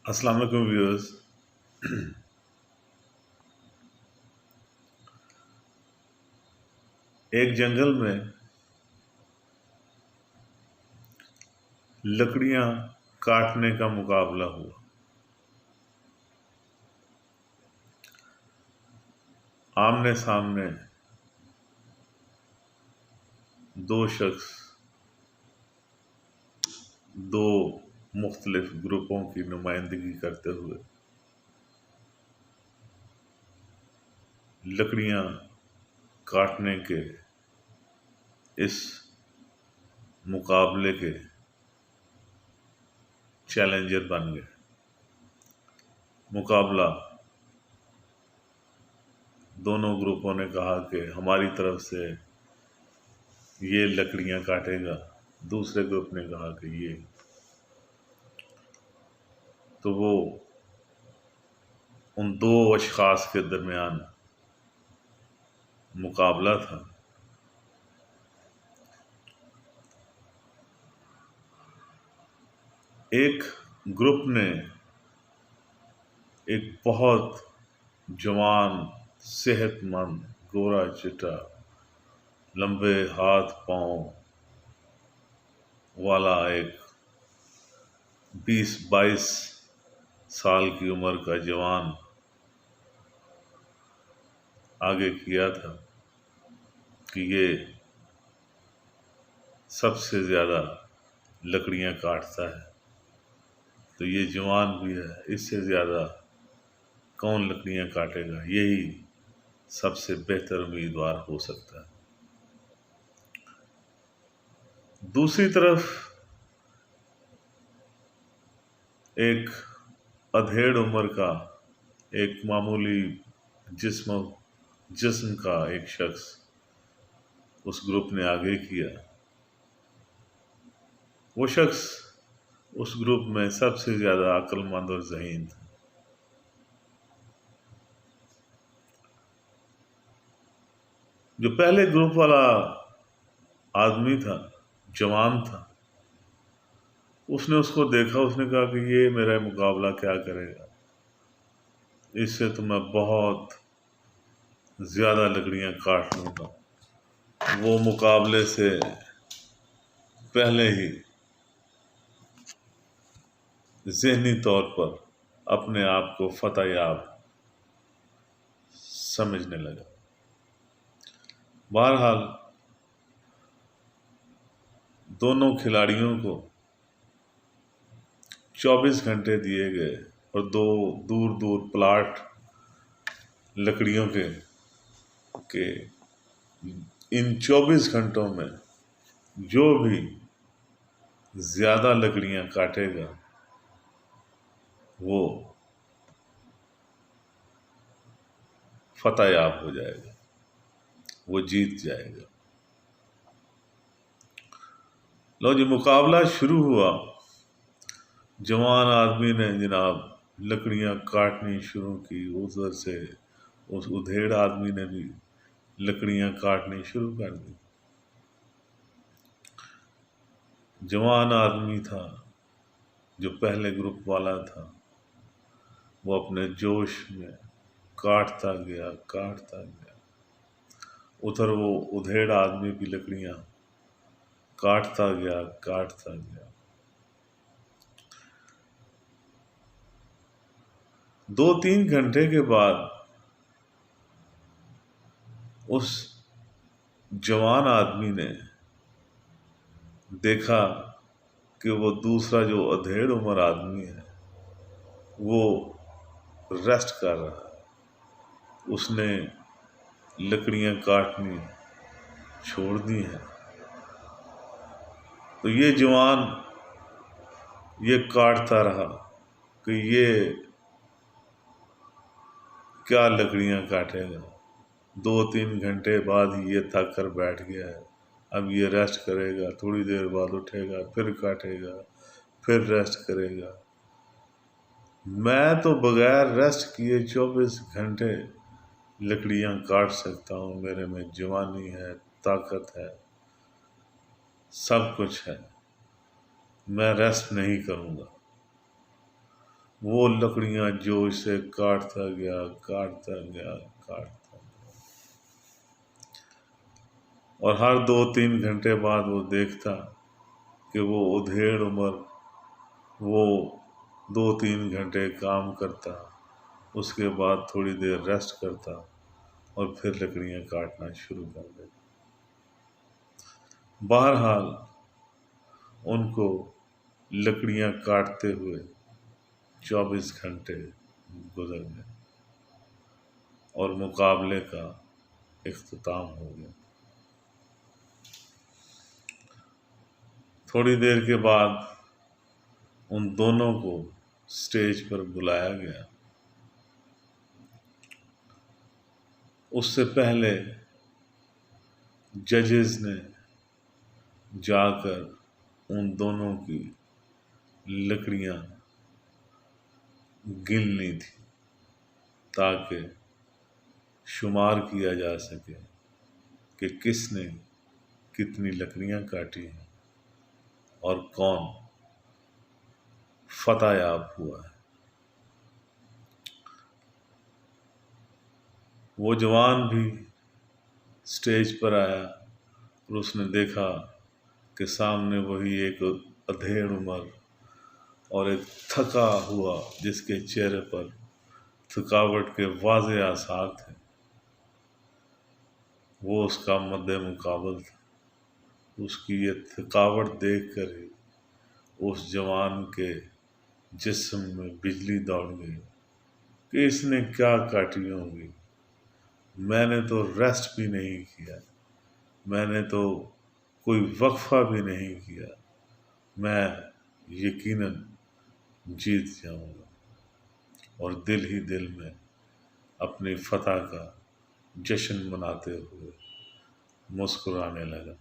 السلام علیکم ویورز۔ ایک جنگل میں لکڑیاں کاٹنے کا مقابلہ ہوا۔ آمنے سامنے دو شخص دو مختلف گروپوں کی نمائندگی کرتے ہوئے لکڑیاں کاٹنے کے اس مقابلے کے چیلنجر بن گئے۔ مقابلہ دونوں گروپوں نے کہا کہ ہماری طرف سے یہ لکڑیاں کاٹے گا، دوسرے گروپ نے کہا کہ یہ۔ تو وہ ان دو اشخاص کے درمیان مقابلہ تھا۔ ایک گروپ نے ایک بہت جوان، صحت مند، گورا چٹا، لمبے ہاتھ پاؤں والا ایک 20-22 سال کی عمر کا جوان آگے کیا تھا کہ یہ سب سے زیادہ لکڑیاں کاٹتا ہے، تو یہ جوان بھی ہے، اس سے زیادہ کون لکڑیاں کاٹے گا، یہی سب سے بہتر امیدوار ہو سکتا ہے۔ دوسری طرف ایک ادھیڑ عمر کا، ایک معمولی جسم کا ایک شخص اس گروپ نے آگے کیا۔ وہ شخص اس گروپ میں سب سے زیادہ عقل مند اور ذہین تھا۔ جو پہلے گروپ والا آدمی تھا، جوان تھا، اس نے اس کو دیکھا، اس نے کہا کہ یہ میرا مقابلہ کیا کرے گا، اس سے تو میں بہت زیادہ لکڑیاں کاٹ لوں گا۔ وہ مقابلے سے پہلے ہی ذہنی طور پر اپنے آپ کو فتح یاب سمجھنے لگا۔ بہرحال دونوں کھلاڑیوں کو 24 گھنٹے دیے گئے اور دو دور دور پلاٹ لکڑیوں کے کہ ان 24 گھنٹوں میں جو بھی زیادہ لکڑیاں کاٹے گا وہ فتح یاب ہو جائے گا، وہ جیت جائے گا۔ لو جی، مقابلہ شروع ہوا۔ جوان آدمی نے جناب لکڑیاں کاٹنی شروع کی، ادھر سے اس ادھیڑ آدمی نے بھی لکڑیاں کاٹنی شروع کر دی۔ جوان آدمی تھا جو پہلے گروپ والا تھا، وہ اپنے جوش میں کاٹتا گیا۔ ادھر وہ ادھیڑ آدمی بھی لکڑیاں کاٹتا گیا۔ 2-3 گھنٹے کے بعد اس جوان آدمی نے دیکھا کہ وہ دوسرا جو ادھیڑ عمر آدمی ہے وہ ریسٹ کر رہا ہے، اس نے لکڑیاں کاٹنی چھوڑ دی ہیں۔ تو یہ جوان یہ کاٹتا رہا کہ یہ کیا لکڑیاں کاٹے گا۔ 2-3 گھنٹے بعد ہی یہ تھک کر بیٹھ گیا ہے، اب یہ ریسٹ کرے گا، تھوڑی دیر بعد اٹھے گا، پھر کاٹے گا، پھر ریسٹ کرے گا۔ میں تو بغیر ریسٹ کیے 24 گھنٹے لکڑیاں کاٹ سکتا ہوں، میرے میں جوانی ہے، طاقت ہے، سب کچھ ہے، میں ریسٹ نہیں کروں گا۔ وہ لکڑیاں جوش سے کاٹتا گیا، کاٹتا، اور ہر 2-3 گھنٹے بعد وہ دیکھتا کہ وہ ادھیڑ عمر وہ 2-3 گھنٹے کام کرتا، اس کے بعد تھوڑی دیر ریسٹ کرتا اور پھر لکڑیاں کاٹنا شروع کر دیتا۔ بہرحال ان کو لکڑیاں کاٹتے ہوئے 24 گھنٹے گزر گئے اور مقابلے کا اختتام ہو گیا۔ تھوڑی دیر کے بعد ان دونوں کو اسٹیج پر بلایا گیا۔ اس سے پہلے ججز نے جا کر ان دونوں کی لکڑیاں گننی تھی تاکہ شمار کیا جا سکے کہ کس نے کتنی لکڑیاں کاٹی ہیں اور کون فتح یاب ہوا ہے۔ وہ جوان بھی اسٹیج پر آیا اور اس نے دیکھا کہ سامنے وہی ایک ادھیڑ عمر اور ایک تھکا ہوا جس کے چہرے پر تھکاوٹ کے واضح آثار تھے، وہ اس کا مد مقابل تھا۔ اس کی یہ تھکاوٹ دیکھ کر ہی اس جوان کے جسم میں بجلی دوڑ گئی کہ اس نے کیا کاٹی ہوں گی، میں نے تو ریسٹ بھی نہیں کیا، میں نے تو کوئی وقفہ بھی نہیں کیا، میں یقیناً جیت جاؤں گا، اور دل ہی دل میں اپنی فتح کا جشن مناتے ہوئے مسکرانے لگا۔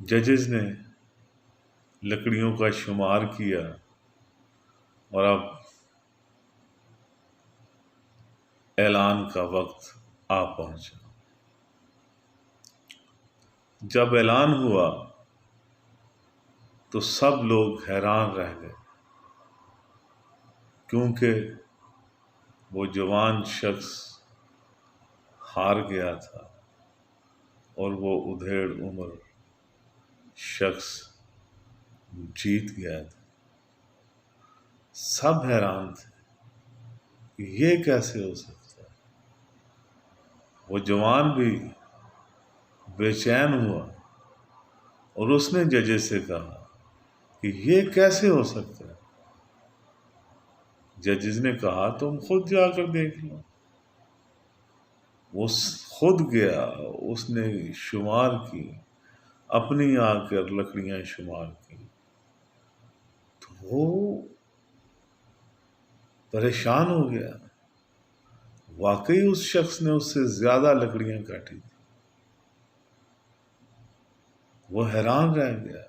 ججز نے لکڑیوں کا شمار کیا اور اب اعلان کا وقت آ پہنچا۔ جب اعلان ہوا تو سب لوگ حیران رہ گئے، کیونکہ وہ جوان شخص ہار گیا تھا اور وہ ادھیڑ عمر شخص جیت گیا تھا۔ سب حیران تھے کہ یہ کیسے ہو سکتا ہے۔ وہ جوان بھی بے چین ہوا اور اس نے ججز سے کہا کہ یہ کیسے ہو سکتا ہے۔ ججز نے کہا تم خود جا کر دیکھ لو۔ وہ خود گیا، اس نے شمار کی، اپنی آ کر لکڑیاں شمار کی تو وہ پریشان ہو گیا۔ واقعی اس شخص نے اس سے زیادہ لکڑیاں کاٹی تھی۔ وہ حیران رہ گیا۔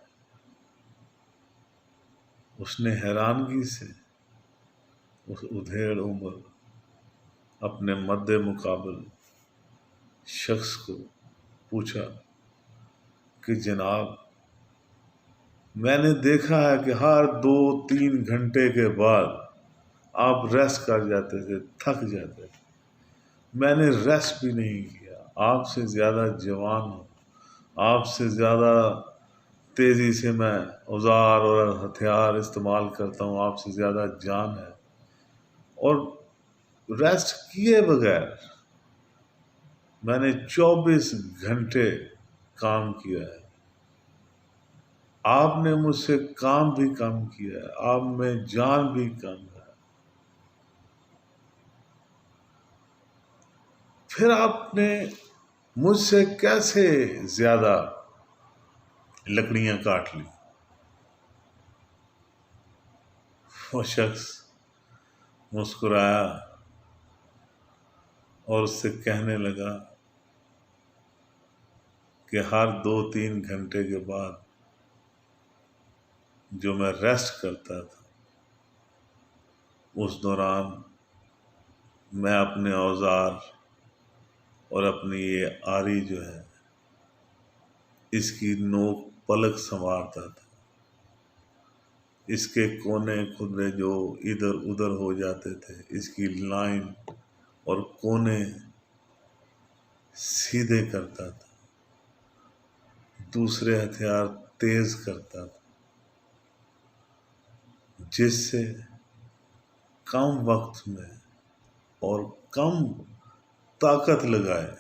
اس نے حیرانگی سے اس ادھیڑ عمر اپنے مد مقابل شخص کو پوچھا کہ جناب، میں نے دیکھا ہے کہ ہر 2-3 گھنٹے کے بعد آپ ریسٹ کر جاتے تھے، تھک جاتے تھے، میں نے ریسٹ بھی نہیں کیا، آپ سے زیادہ جوان ہوں، آپ سے زیادہ تیزی سے میں اوزار اور ہتھیار استعمال کرتا ہوں، آپ سے زیادہ جان ہے، اور ریسٹ کیے بغیر میں نے 24 گھنٹے کام کیا ہے۔ آپ نے مجھ سے کام بھی کم کیا ہے، آپ میں جان بھی کم ہے، پھر آپ نے مجھ سے کیسے زیادہ لکڑیاں کاٹ لی؟ وہ شخص مسکرایا اور اس سے کہنے لگا کہ ہر 2-3 گھنٹے کے بعد جو میں ریسٹ کرتا تھا، اس دوران میں اپنے اوزار اور اپنی یہ آری جو ہے اس کی نوک پلک سنوارتا تھا، اس کے کونے خدرے جو ادھر ادھر ہو جاتے تھے، اس کی لائن اور کونے سیدھے کرتا تھا، دوسرے ہتھیار تیز کرتا تھا، جس سے کم وقت میں اور کم طاقت لگائے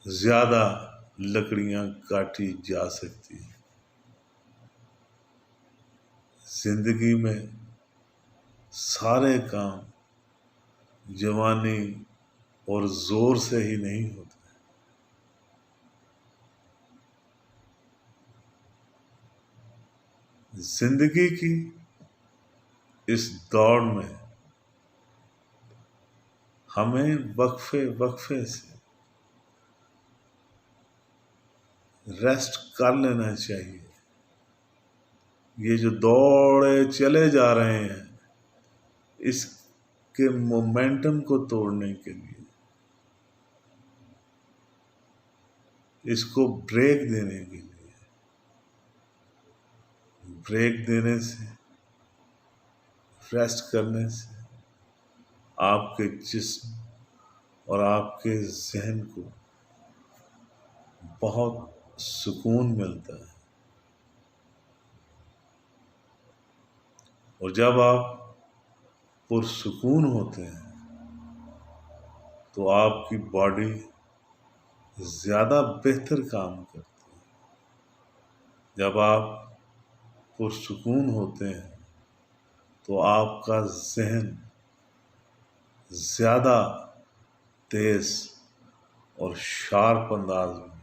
زیادہ لکڑیاں کاٹی جا سکتی ہیں۔ زندگی میں سارے کام جوانی اور زور سے ہی نہیں ہوتے۔ زندگی کی اس دوڑ میں ہمیں وقفے وقفے سے ریسٹ کر لینا چاہیے۔ یہ جو دوڑے چلے جا رہے ہیں، اس کے مومنٹم کو توڑنے کے لیے، اس کو بریک دینے کے لیے، بریک دینے سے، ریسٹ کرنے سے آپ کے جسم اور آپ کے ذہن کو بہت سکون ملتا ہے۔ اور جب آپ پرسکون ہوتے ہیں تو آپ کی باڈی زیادہ بہتر کام کرتی ہے۔ جب آپ پرسکون ہوتے ہیں تو آپ کا ذہن زیادہ تیز اور شارپ انداز میں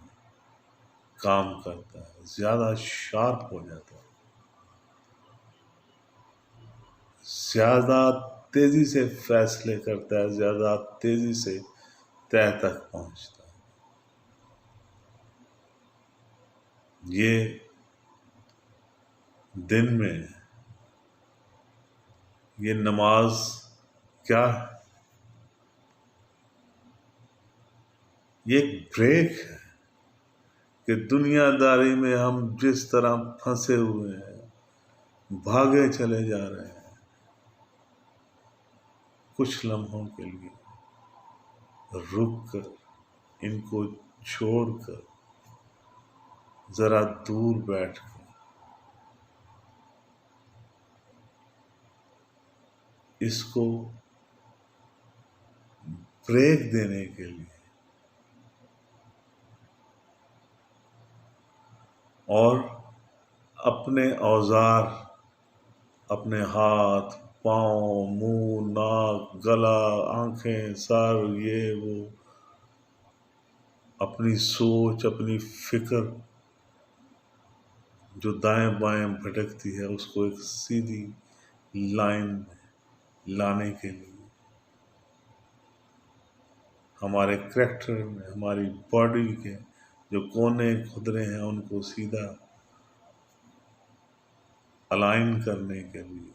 کام کرتا ہے، زیادہ شارپ ہو جاتا ہے، زیادہ تیزی سے فیصلے کرتا ہے، زیادہ تیزی سے طے تک پہنچتا ہے۔ یہ دن میں یہ نماز کیا ہے؟ یہ ایک بریک ہے کہ دنیا داری میں ہم جس طرح پھنسے ہوئے ہیں، بھاگے چلے جا رہے ہیں، کچھ لمحوں کے لیے رک کر، ان کو چھوڑ کر، ذرا دور بیٹھ کر اس کو بریک دینے کے لیے اور اپنے اوزار، اپنے ہاتھ، پاؤں، منہ، ناک، گلا، آنکھیں، سر، یہ وہ، اپنی سوچ، اپنی فکر جو دائیں بائیں بھٹکتی ہے، اس کو ایک سیدھی لائن میں لانے کے لیے ہمارے کریکٹر میں، ہماری باڈی کے جو کونے خدرے ہیں، ان کو سیدھا الائن کرنے کے لیے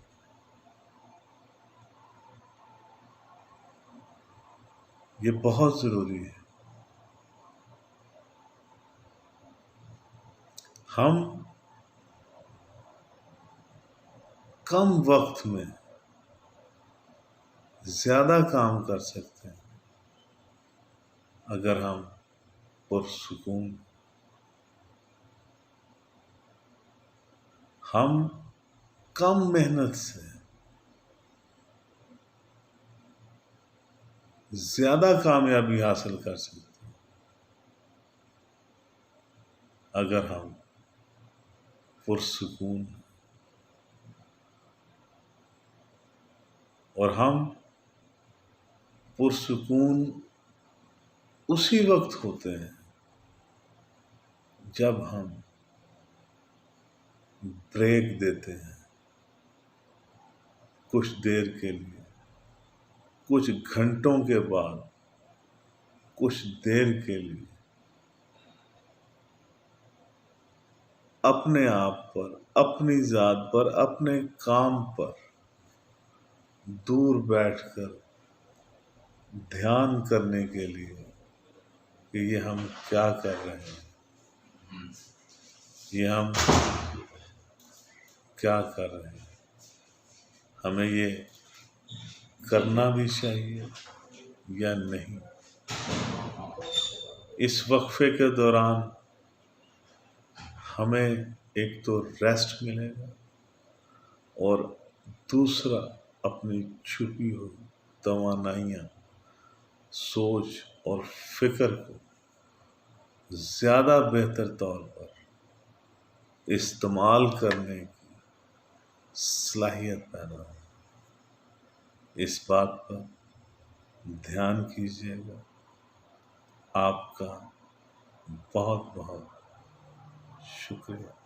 یہ بہت ضروری ہے۔ ہم کم وقت میں زیادہ کام کر سکتے ہیں اگر ہم پرسکون، ہم کم محنت سے زیادہ کامیابی حاصل کر سکتے ہیں اگر ہم پرسکون ہیں۔ اور ہم پرسکون اسی وقت ہوتے ہیں جب ہم بریک دیتے ہیں کچھ دیر کے لیے، کچھ گھنٹوں کے بعد، کچھ دیر کے لیے اپنے آپ پر، اپنی ذات پر، اپنے کام پر دور بیٹھ کر دھیان کرنے کے لیے کہ یہ ہم کیا کر رہے ہیں، یہ ہم کیا کر رہے ہیں، ہمیں یہ کرنا بھی چاہیے یا نہیں۔ اس وقفے کے دوران ہمیں ایک تو ریسٹ ملے گا، اور دوسرا اپنی چھپی ہوئی توانائیاں، سوچ اور فکر کو زیادہ بہتر طور پر استعمال کرنے کی صلاحیت پیدا ہو۔ اس بات پر دھیان کیجیے گا۔ آپ کا بہت بہت شکریہ۔